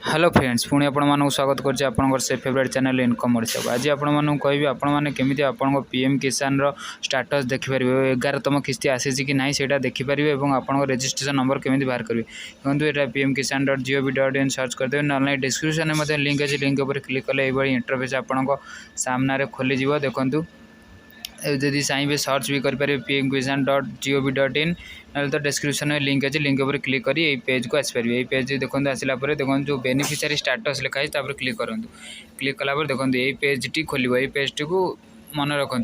Hello friends पुणी आपको स्वागत करछि आपनकर से फेवरेट चैनल इनकम वर्कशॉप। आज आपन कहबी आपण माने केमिति आपन पीएम किसान रो स्टेटस देखि परिबे 11तम किस्ती आसी कि नाही सेटा देखि परिबे एवं आपन रजिस्ट्रेशन नंबर केमिति बाहर करिवे देखंतु एटा pmkisan.gov.in सर्च कर देबे नले डिस्क्रिप्शन में मते लिंक अछि लिंक ऊपर क्लिक कले एबडी इंटरफेस आपन सामने रे खोली जिवो देखंतु जदि चाहिए सर्च भी करेंगे pmkisan.gov.in ना तो डिस्क्रिप्शन में लिंक अच्छे लिंक पर क्लिक करी ये पेज को आसपारे ये पेज देखते आसला देखो जो बेनिफिशियरी स्टेटस लिखाई क्लिक करूँ क्लिक कलापर देखो ये पेज टी खोल ये पेज टी को मन रखु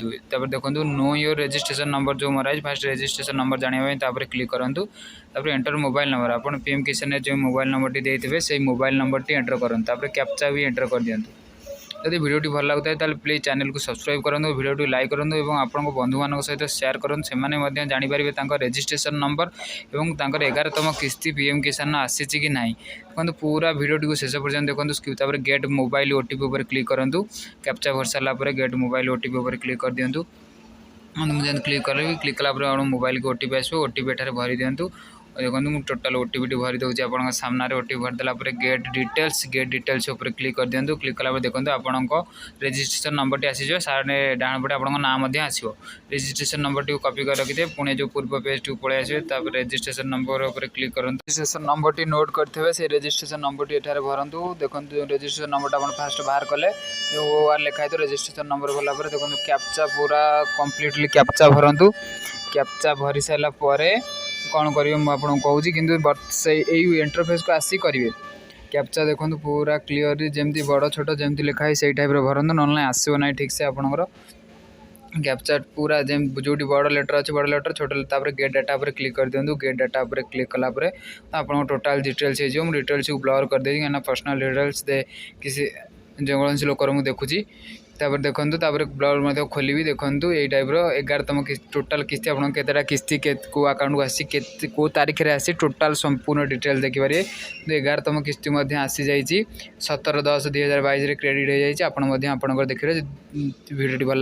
देखो नो योर रजिस्ट्रेशन नंबर जो मरा फास्ट रजिस्ट्रेशन नंबर जानापी क्लिक करूँ एंटर मोबाइल नंबर आप पीएम किसान जो मोबाइल नंबर टी देते से मोबाइल नंबर टी एंटर करूँ कैप्चा भी एंटर कर दिंतु यदि वीडियो भल लगता है प्लीज चैनल को सब्सक्राइब करूँ वीडियो लाइक करूँ और आपन बंधु मान सहित शेयर करूँ से जानीपारे रजिस्ट्रेशन नंबर और 11तम किस्ती पीएम किसान आसी कि ना देखो पूरा वीडियो शेष पर्यटन देखो गेट मोबाइल ओटीपी पर क्लिक करूँ कैप्चा भर सारापर गेट मोबाइल ओटीपी पर क्लिक कर दिंतु मुझे क्लिक कल क्लिक कला मोबाइल को ओटीपी आसो ओटीपी एठार भरी दिंतु देखो मुझे टोटाल ओटीपी भरी दूसरी आप सामने ओटीपी भरदेला गेट डिटेल्स उपर क्लिक कर दिंतु क्लिक कला देखो आपण रजिस्ट्रेशन नंबर टी आसीज सारे डाण पटे आप नाम आसो रजिस्ट्रेशन नंबर टी कॉपी कर रखिए पुणे जो पूर्व पेज टी पलि आसो रजिस्ट्रेशन नंबर उपर क्लिक करूँ रजिस्ट्रेशन नंबर टी नोट करेंगे से रजिस्ट्रेशन नंबर टी एठार भरतु देखो रजिस्ट्रेशन नंबर आप फास्ट बाहर कले जो ओआर लिखाई तो रजिस्ट्रेशन नंबर भरला देखो कैप्चा पूरा कम्प्लीटली कैप्चा भरतु कैप्चा भरी सारापर कौन करेंगे मुझे कहूँ कि इंटरफेस को आसी करेंगे कैप्चा देखो पूरा क्लीयरली जमी बड़ छोट जमी लिखाई से टाइप भरतु ना आसो ना ठीक से आपंकर कैप्चा पूरा जो बड़ लेटर अच्छे बड़ लेटर छोट गेट डाटा पर क्लिक कर दिंतु गेट डाटा पर क्लिक कलापर आप टोटाल डिटेल्स हो डिटेल्स को ब्लर कर देती कहीं पर्सनल डिटेल्स दे किसी जेकोसी लोकर मुझे देखुची देखो ब्लर खोली देखो ये टाइप 11तम टोटाल किस्ती आप किस्ती को अकाउंट को आसी को तारीख में आसी टोटाल संपूर्ण डिटेल्स देखिपारे 11तम किस्ती आसी जाइए 17/10/2022 क्रेडिट हो जाए देखिए वीडियो भल